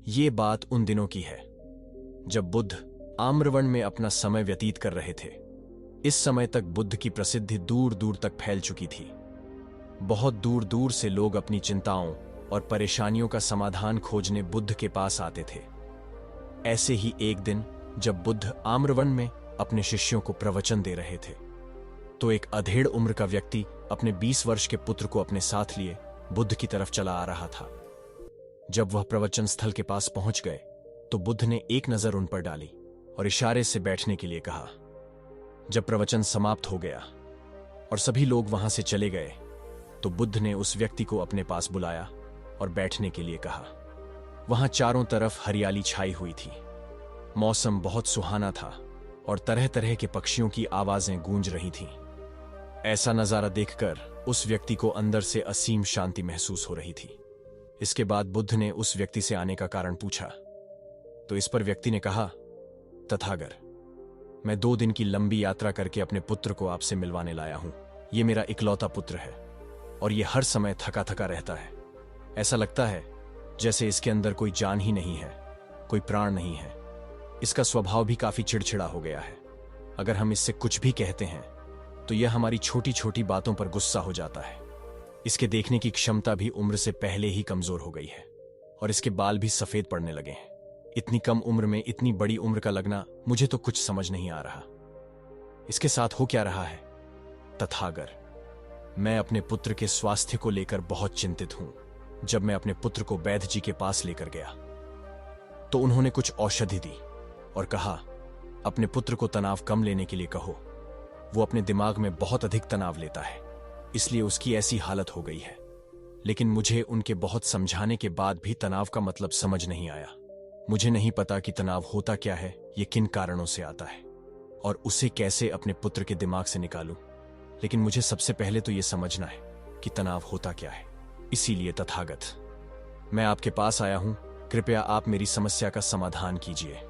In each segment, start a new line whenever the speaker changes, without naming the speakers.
ये बात उन दिनों की है जब बुद्ध आम्रवन में अपना समय व्यतीत कर रहे थे। इस समय तक बुद्ध की प्रसिद्धि दूर दूर तक फैल चुकी थी। बहुत दूर दूर से लोग अपनी चिंताओं और परेशानियों का समाधान खोजने बुद्ध के पास आते थे। ऐसे ही एक दिन जब बुद्ध आम्रवन में अपने शिष्यों को प्रवचन दे रहे थे, तो एक अधेड़ उम्र का व्यक्ति अपने 20 वर्ष के पुत्र को अपने साथ लिए बुद्ध की तरफ चला आ रहा था। जब वह प्रवचन स्थल के पास पहुंच गए तो बुद्ध ने एक नजर उन पर डाली और इशारे से बैठने के लिए कहा। जब प्रवचन समाप्त हो गया और सभी लोग वहां से चले गए तो बुद्ध ने उस व्यक्ति को अपने पास बुलाया और बैठने के लिए कहा। वहां चारों तरफ हरियाली छाई हुई थी। मौसम बहुत सुहाना था और तरह तरह के पक्षियों की आवाजें गूंज रही थीं। ऐसा नजारा देखकर उस व्यक्ति को अंदर से असीम शांति महसूस हो रही थी। इसके बाद बुद्ध ने उस व्यक्ति से आने का कारण पूछा, तो इस पर व्यक्ति ने कहा, तथागत, मैं 2 दिन की लंबी यात्रा करके अपने पुत्र को आपसे मिलवाने लाया हूं। ये मेरा इकलौता पुत्र है और ये हर समय थका थका रहता है। ऐसा लगता है जैसे इसके अंदर कोई जान ही नहीं है, कोई प्राण नहीं है। इसका स्वभाव भी काफी चिड़चिड़ा हो गया है। अगर हम इससे कुछ भी कहते हैं तो यह हमारी छोटी छोटी बातों पर गुस्सा हो जाता है। इसके देखने की क्षमता भी उम्र से पहले ही कमजोर हो गई है और इसके बाल भी सफेद पड़ने लगे हैं। इतनी कम उम्र में इतनी बड़ी उम्र का लगना मुझे तो कुछ समझ नहीं आ रहा। इसके साथ हो क्या रहा है? तथागत, मैं अपने पुत्र के स्वास्थ्य को लेकर बहुत चिंतित हूं। जब मैं अपने पुत्र को वैद्य जी के पास लेकर गया तो उन्होंने कुछ औषधि दी और कहा, अपने पुत्र को तनाव कम लेने के लिए कहो। वो अपने दिमाग में बहुत अधिक तनाव लेता है, इसलिए उसकी ऐसी हालत हो गई है। लेकिन मुझे उनके बहुत समझाने के बाद भी तनाव का मतलब समझ नहीं आया। मुझे नहीं पता कि तनाव होता क्या है, ये किन कारणों से आता है और उसे कैसे अपने पुत्र के दिमाग से निकालूं। लेकिन मुझे सबसे पहले तो ये समझना है कि तनाव होता क्या है। इसीलिए तथागत, मैं आपके पास आया हूं। कृपया आप मेरी समस्या का समाधान कीजिए।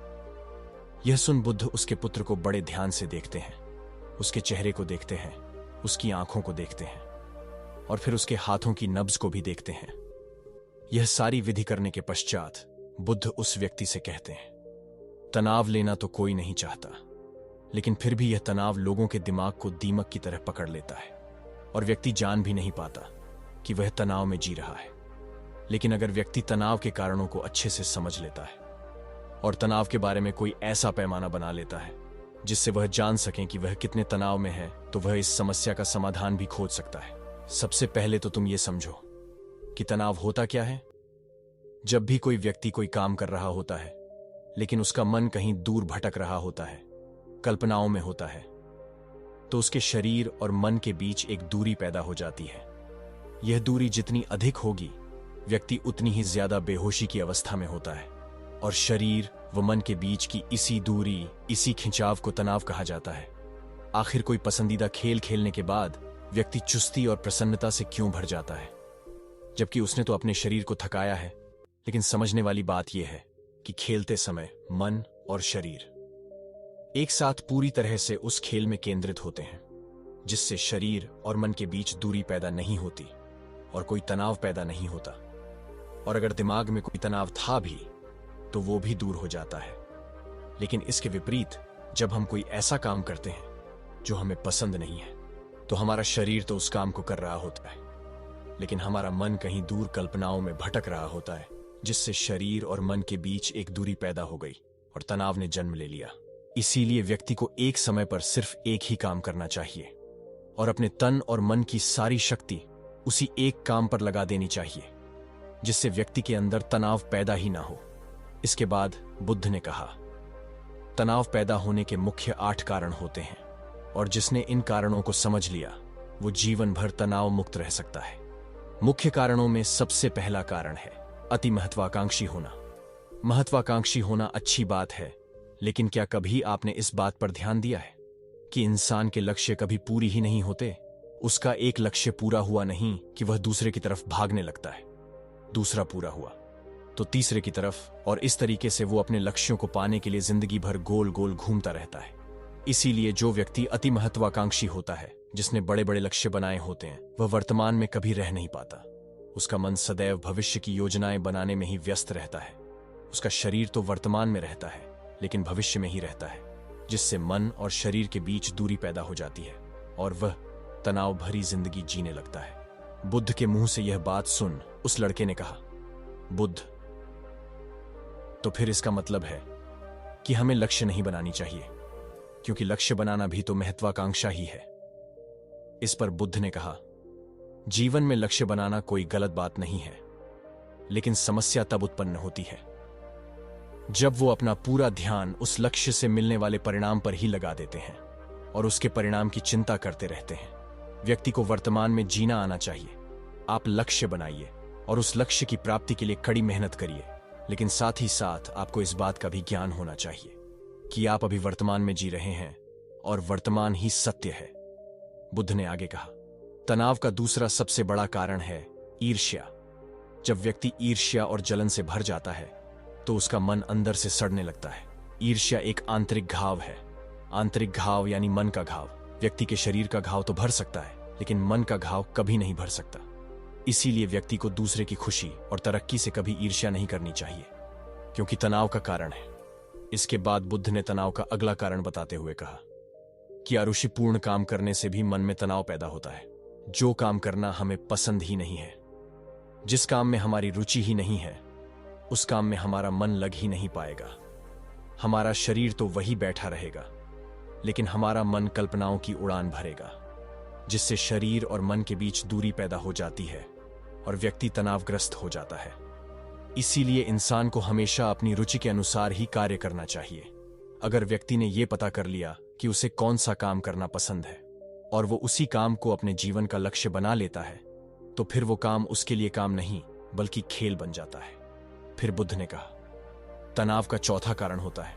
यह सुन बुद्ध उसके पुत्र को बड़े ध्यान से देखते हैं। उसके चेहरे को देखते हैं, उसकी आंखों को देखते हैं और फिर उसके हाथों की नब्ज को भी देखते हैं। यह सारी विधि करने के पश्चात बुद्ध उस व्यक्ति से कहते हैं, तनाव लेना तो कोई नहीं चाहता, लेकिन फिर भी यह तनाव लोगों के दिमाग को दीमक की तरह पकड़ लेता है और व्यक्ति जान भी नहीं पाता कि वह तनाव में जी रहा है। लेकिन अगर व्यक्ति तनाव के कारणों को अच्छे से समझ लेता है और तनाव के बारे में कोई ऐसा पैमाना बना लेता है जिससे वह जान सकें कि वह कितने तनाव में है, तो वह इस समस्या का समाधान भी खोज सकता है। सबसे पहले तो तुम ये समझो कि तनाव होता क्या है। जब भी कोई व्यक्ति कोई काम कर रहा होता है लेकिन उसका मन कहीं दूर भटक रहा होता है, कल्पनाओं में होता है, तो उसके शरीर और मन के बीच एक दूरी पैदा हो जाती है। यह दूरी जितनी अधिक होगी, व्यक्ति उतनी ही ज्यादा बेहोशी की अवस्था में होता है और शरीर व मन के बीच की इसी दूरी, इसी खिंचाव को तनाव कहा जाता है। आखिर कोई पसंदीदा खेल खेलने के बाद व्यक्ति चुस्ती और प्रसन्नता से क्यों भर जाता है, जबकि उसने तो अपने शरीर को थकाया है। लेकिन समझने वाली बात यह है कि खेलते समय मन और शरीर एक साथ पूरी तरह से उस खेल में केंद्रित होते हैं, जिससे शरीर और मन के बीच दूरी पैदा नहीं होती और कोई तनाव पैदा नहीं होता। और अगर दिमाग में कोई तनाव था भी तो वो भी दूर हो जाता है। लेकिन इसके विपरीत, जब हम कोई ऐसा काम करते हैं जो हमें पसंद नहीं है, तो हमारा शरीर तो उस काम को कर रहा होता है, लेकिन हमारा मन कहीं दूर कल्पनाओं में भटक रहा होता है, जिससे शरीर और मन के बीच एक दूरी पैदा हो गई और तनाव ने जन्म ले लिया। इसीलिए व्यक्ति को एक समय पर सिर्फ एक ही काम करना चाहिए और अपने तन और मन की सारी शक्ति उसी एक काम पर लगा देनी चाहिए, जिससे व्यक्ति के अंदर तनाव पैदा ही ना हो। इसके बाद बुद्ध ने कहा, तनाव पैदा होने के मुख्य 8 कारण होते हैं और जिसने इन कारणों को समझ लिया वो जीवन भर तनाव मुक्त रह सकता है। मुख्य कारणों में सबसे पहला कारण है अति महत्वाकांक्षी होना। महत्वाकांक्षी होना अच्छी बात है, लेकिन क्या कभी आपने इस बात पर ध्यान दिया है कि इंसान के लक्ष्य कभी पूरी ही नहीं होते। उसका एक लक्ष्य पूरा हुआ नहीं कि वह दूसरे की तरफ भागने लगता है, दूसरा पूरा हुआ तो तीसरे की तरफ, और इस तरीके से वो अपने लक्ष्यों को पाने के लिए जिंदगी भर गोल गोल घूमता रहता है। इसीलिए जो व्यक्ति अति महत्वाकांक्षी होता है, जिसने बड़े बड़े लक्ष्य बनाए होते हैं, वह वर्तमान में कभी रह नहीं पाता। उसका मन सदैव भविष्य की योजनाएं बनाने में ही व्यस्त रहता है उसका शरीर तो वर्तमान में रहता है लेकिन भविष्य में ही रहता है, जिससे मन और शरीर के बीच दूरी पैदा हो जाती है और वह तनाव भरी जिंदगी जीने लगता है। बुद्ध के मुंह से यह बात सुन उस लड़के ने कहा, बुद्ध, तो फिर इसका मतलब है कि हमें लक्ष्य नहीं बनानी चाहिए, क्योंकि लक्ष्य बनाना भी तो महत्वाकांक्षा ही है। इस पर बुद्ध ने कहा, जीवन में लक्ष्य बनाना कोई गलत बात नहीं है, लेकिन समस्या तब उत्पन्न होती है जब वो अपना पूरा ध्यान उस लक्ष्य से मिलने वाले परिणाम पर ही लगा देते हैं और उसके परिणाम की चिंता करते रहते हैं। व्यक्ति को वर्तमान में जीना आना चाहिए। आप लक्ष्य बनाइए और उस लक्ष्य की प्राप्ति के लिए कड़ी मेहनत करिए, लेकिन साथ ही साथ आपको इस बात का भी ज्ञान होना चाहिए कि आप अभी वर्तमान में जी रहे हैं और वर्तमान ही सत्य है। बुद्ध ने आगे कहा, तनाव का दूसरा सबसे बड़ा कारण है ईर्ष्या। जब व्यक्ति ईर्ष्या और जलन से भर जाता है तो उसका मन अंदर से सड़ने लगता है। ईर्ष्या एक आंतरिक घाव है। आंतरिक घाव यानी मन का घाव। व्यक्ति के शरीर का घाव तो भर सकता है, लेकिन मन का घाव कभी नहीं भर सकता। इसीलिए व्यक्ति को दूसरे की खुशी और तरक्की से कभी ईर्ष्या नहीं करनी चाहिए, क्योंकि तनाव का कारण है। इसके बाद बुद्ध ने तनाव का अगला कारण बताते हुए कहा कि अरुचिपूर्ण काम करने से भी मन में तनाव पैदा होता है। जो काम करना हमें पसंद ही नहीं है, जिस काम में हमारी रुचि ही नहीं है, उस काम में हमारा मन लग ही नहीं पाएगा। हमारा शरीर तो वही बैठा रहेगा, लेकिन हमारा मन कल्पनाओं की उड़ान भरेगा, जिससे शरीर और मन के बीच दूरी पैदा हो जाती है और व्यक्ति तनावग्रस्त हो जाता है। इसीलिए इंसान को हमेशा अपनी रुचि के अनुसार ही कार्य करना चाहिए। अगर व्यक्ति ने यह पता कर लिया कि उसे कौन सा काम करना पसंद है और वो उसी काम को अपने जीवन का लक्ष्य बना लेता है, तो फिर वो काम उसके लिए काम नहीं बल्कि खेल बन जाता है। फिर बुद्ध ने कहा, तनाव का चौथा कारण होता है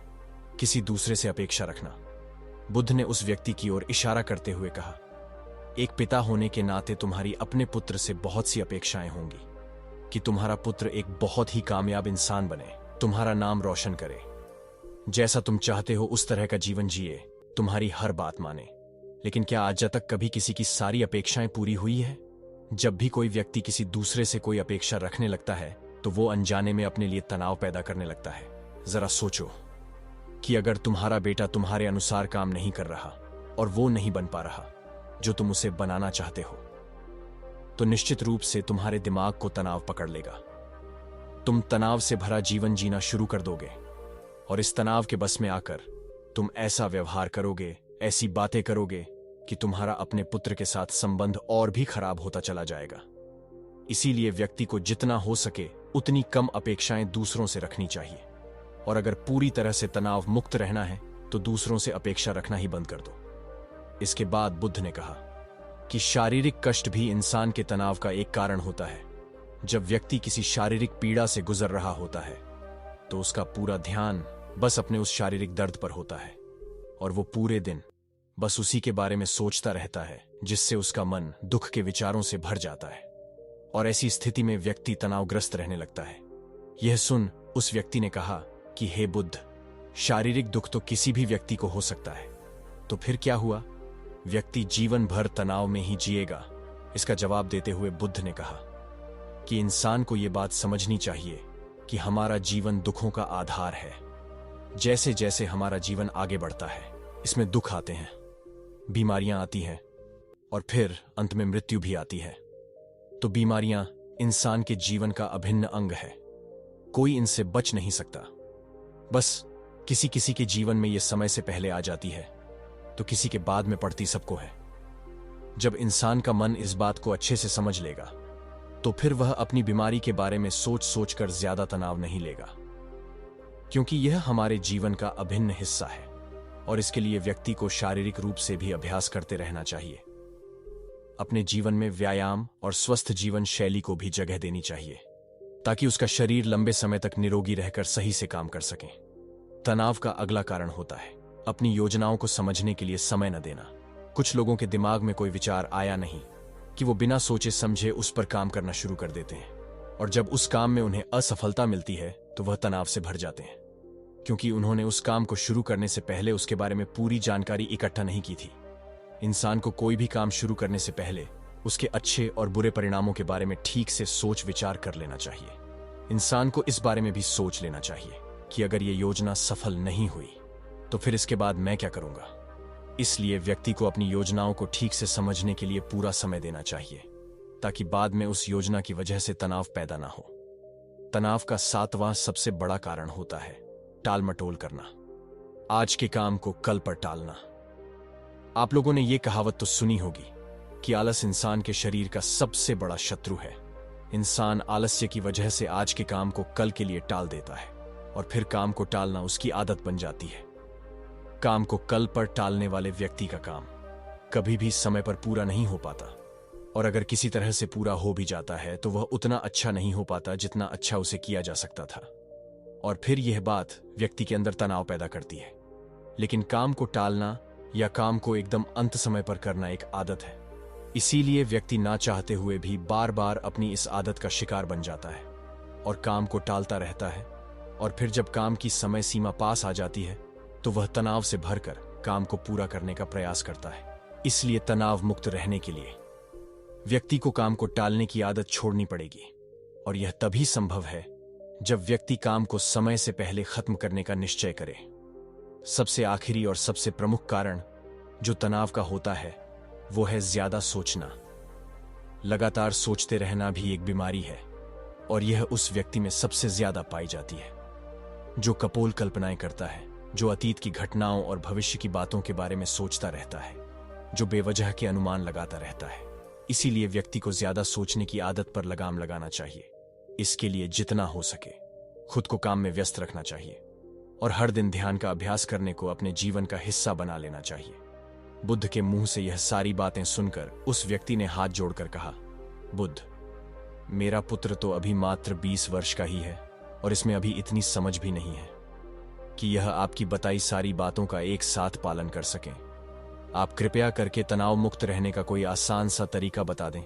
किसी दूसरे से अपेक्षा रखना। बुद्ध ने उस व्यक्ति की ओर इशारा करते हुए कहा, एक पिता होने के नाते तुम्हारी अपने पुत्र से बहुत सी अपेक्षाएं होंगी कि तुम्हारा पुत्र एक बहुत ही कामयाब इंसान बने, तुम्हारा नाम रोशन करे, जैसा तुम चाहते हो उस तरह का जीवन जिए, तुम्हारी हर बात माने। लेकिन क्या आज तक कभी किसी की सारी अपेक्षाएं पूरी हुई है? जब भी कोई व्यक्ति किसी दूसरे से कोई अपेक्षा रखने लगता है तो वो अनजाने में अपने लिए तनाव पैदा करने लगता है। जरा सोचो कि अगर तुम्हारा बेटा तुम्हारे अनुसार काम नहीं कर रहा और वो नहीं बन पा रहा जो तुम उसे बनाना चाहते हो, तो निश्चित रूप से तुम्हारे दिमाग को तनाव पकड़ लेगा। तुम तनाव से भरा जीवन जीना शुरू कर दोगे और इस तनाव के बस में आकर तुम ऐसा व्यवहार करोगे, ऐसी बातें करोगे कि तुम्हारा अपने पुत्र के साथ संबंध और भी खराब होता चला जाएगा। इसीलिए व्यक्ति को जितना हो सके उतनी कम अपेक्षाएं दूसरों से रखनी चाहिए, और अगर पूरी तरह से तनाव मुक्त रहना है तो दूसरों से अपेक्षा रखना ही बंद कर दो। इसके बाद बुद्ध ने कहा कि शारीरिक कष्ट भी इंसान के तनाव का एक कारण होता है। जब व्यक्ति किसी शारीरिक पीड़ा से गुजर रहा होता है तो उसका पूरा ध्यान बस अपने उस शारीरिक दर्द पर होता है और वो पूरे दिन बस उसी के बारे में सोचता रहता है, जिससे उसका मन दुख के विचारों से भर जाता है और ऐसी स्थिति में व्यक्ति तनावग्रस्त रहने लगता है। यह सुन उस व्यक्ति ने कहा कि हे बुद्ध, शारीरिक दुख तो किसी भी व्यक्ति को हो सकता है, तो फिर क्या हुआ? व्यक्ति जीवन भर तनाव में ही जिएगा? इसका जवाब देते हुए बुद्ध ने कहा कि इंसान को यह बात समझनी चाहिए कि हमारा जीवन दुखों का आधार है। जैसे जैसे हमारा जीवन आगे बढ़ता है, इसमें दुख आते हैं, बीमारियां आती हैं और फिर अंत में मृत्यु भी आती है। तो बीमारियां इंसान के जीवन का अभिन्न अंग है, कोई इनसे बच नहीं सकता। बस किसी किसी के जीवन में यह समय से पहले आ जाती है तो किसी के बाद में पड़ती सबको है। जब इंसान का मन इस बात को अच्छे से समझ लेगा तो फिर वह अपनी बीमारी के बारे में सोच सोच कर ज्यादा तनाव नहीं लेगा, क्योंकि यह हमारे जीवन का अभिन्न हिस्सा है और इसके लिए व्यक्ति को शारीरिक रूप से भी अभ्यास करते रहना चाहिए। अपने जीवन में व्यायाम और स्वस्थ जीवन शैली को भी जगह देनी चाहिए ताकि उसका शरीर लंबे समय तक निरोगी रहकर सही से काम कर सके। तनाव का अगला कारण होता है अपनी योजनाओं को समझने के लिए समय न देना। कुछ लोगों के दिमाग में कोई विचार आया नहीं कि वो बिना सोचे समझे उस पर काम करना शुरू कर देते हैं, और जब उस काम में उन्हें असफलता मिलती है तो वह तनाव से भर जाते हैं, क्योंकि उन्होंने उस काम को शुरू करने से पहले उसके बारे में पूरी जानकारी इकट्ठा नहीं की थी। इंसान को कोई भी काम शुरू करने से पहले उसके अच्छे और बुरे परिणामों के बारे में ठीक से सोच विचार कर लेना चाहिए। इंसान को इस बारे में भी सोच लेना चाहिए कि अगर ये योजना सफल नहीं हुई तो फिर इसके बाद मैं क्या करूंगा। इसलिए व्यक्ति को अपनी योजनाओं को ठीक से समझने के लिए पूरा समय देना चाहिए, ताकि बाद में उस योजना की वजह से तनाव पैदा ना हो। तनाव का 7वां सबसे बड़ा कारण होता है टाल मटोल करना। आज के काम को कल पर टालना। आप लोगों ने यह कहावत तो सुनी होगी कि आलस इंसान के शरीर का सबसे बड़ा शत्रु है। इंसान आलस्य की वजह से आज के काम को कल के लिए टाल देता है और फिर काम को टालना उसकी आदत बन जाती है। काम को कल पर टालने वाले व्यक्ति का काम कभी भी समय पर पूरा नहीं हो पाता, और अगर किसी तरह से पूरा हो भी जाता है तो वह उतना अच्छा नहीं हो पाता जितना अच्छा उसे किया जा सकता था, और फिर यह बात व्यक्ति के अंदर तनाव पैदा करती है। लेकिन काम को टालना या काम को एकदम अंत समय पर करना एक आदत है, इसीलिए व्यक्ति ना चाहते हुए भी बार बार अपनी इस आदत का शिकार बन जाता है और काम को टालता रहता है, और फिर जब काम की समय सीमा पास आ जाती है तो वह तनाव से भरकर काम को पूरा करने का प्रयास करता है। इसलिए तनाव मुक्त रहने के लिए व्यक्ति को काम को टालने की आदत छोड़नी पड़ेगी, और यह तभी संभव है जब व्यक्ति काम को समय से पहले खत्म करने का निश्चय करे। सबसे आखिरी और सबसे प्रमुख कारण जो तनाव का होता है वो है ज्यादा सोचना। लगातार सोचते रहना भी एक बीमारी है, और यह उस व्यक्ति में सबसे ज्यादा पाई जाती है जो कपोल कल्पनाएं करता है, जो अतीत की घटनाओं और भविष्य की बातों के बारे में सोचता रहता है, जो बेवजह के अनुमान लगाता रहता है। इसीलिए व्यक्ति को ज्यादा सोचने की आदत पर लगाम लगाना चाहिए। इसके लिए जितना हो सके खुद को काम में व्यस्त रखना चाहिए, और हर दिन ध्यान का अभ्यास करने को अपने जीवन का हिस्सा बना लेना चाहिए। बुद्ध के मुंह से यह सारी बातें सुनकर उस व्यक्ति ने हाथ जोड़कर कहा, बुद्ध, मेरा पुत्र तो अभी मात्र 20 वर्ष का ही है और इसमें अभी इतनी समझ भी नहीं है कि यह आपकी बताई सारी बातों का एक साथ पालन कर सकें। आप कृपया करके तनाव मुक्त रहने का कोई आसान सा तरीका बता दें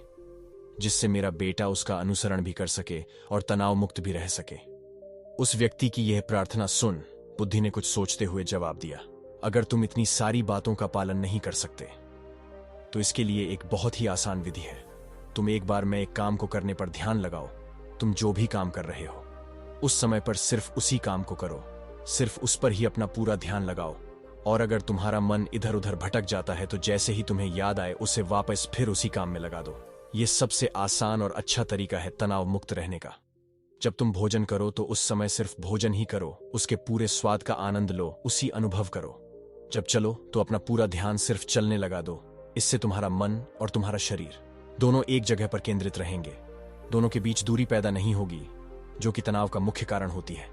जिससे मेरा बेटा उसका अनुसरण भी कर सके और तनाव मुक्त भी रह सके। उस व्यक्ति की यह प्रार्थना सुन बुद्धि ने कुछ सोचते हुए जवाब दिया, अगर तुम इतनी सारी बातों का पालन नहीं कर सकते तो इसके लिए एक बहुत ही आसान विधि है। तुम एक बार मैं एक काम को करने पर ध्यान लगाओ। तुम जो भी काम कर रहे हो उस समय पर सिर्फ उसी काम को करो, सिर्फ उस पर ही अपना पूरा ध्यान लगाओ, और अगर तुम्हारा मन इधर उधर भटक जाता है तो जैसे ही तुम्हें याद आए उसे वापस फिर उसी काम में लगा दो। यह सबसे आसान और अच्छा तरीका है तनाव मुक्त रहने का। जब तुम भोजन करो तो उस समय सिर्फ भोजन ही करो, उसके पूरे स्वाद का आनंद लो, उसी अनुभव करो। जब चलो तो अपना पूरा ध्यान सिर्फ चलने लगा दो। इससे तुम्हारा मन और तुम्हारा शरीर दोनों एक जगह पर केंद्रित रहेंगे। दोनों के बीच दूरी पैदा नहीं होगी जो कि तनाव का मुख्य कारण होती है।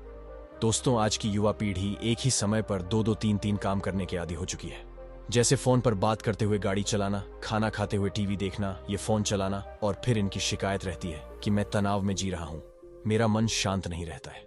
दोस्तों, आज की युवा पीढ़ी एक ही समय पर 2-2, 3-3 काम करने के आदी हो चुकी है। जैसे फोन पर बात करते हुए गाड़ी चलाना, खाना खाते हुए टीवी देखना, ये फोन चलाना, और फिर इनकी शिकायत रहती है कि मैं तनाव में जी रहा हूं, मेरा मन शांत नहीं रहता है।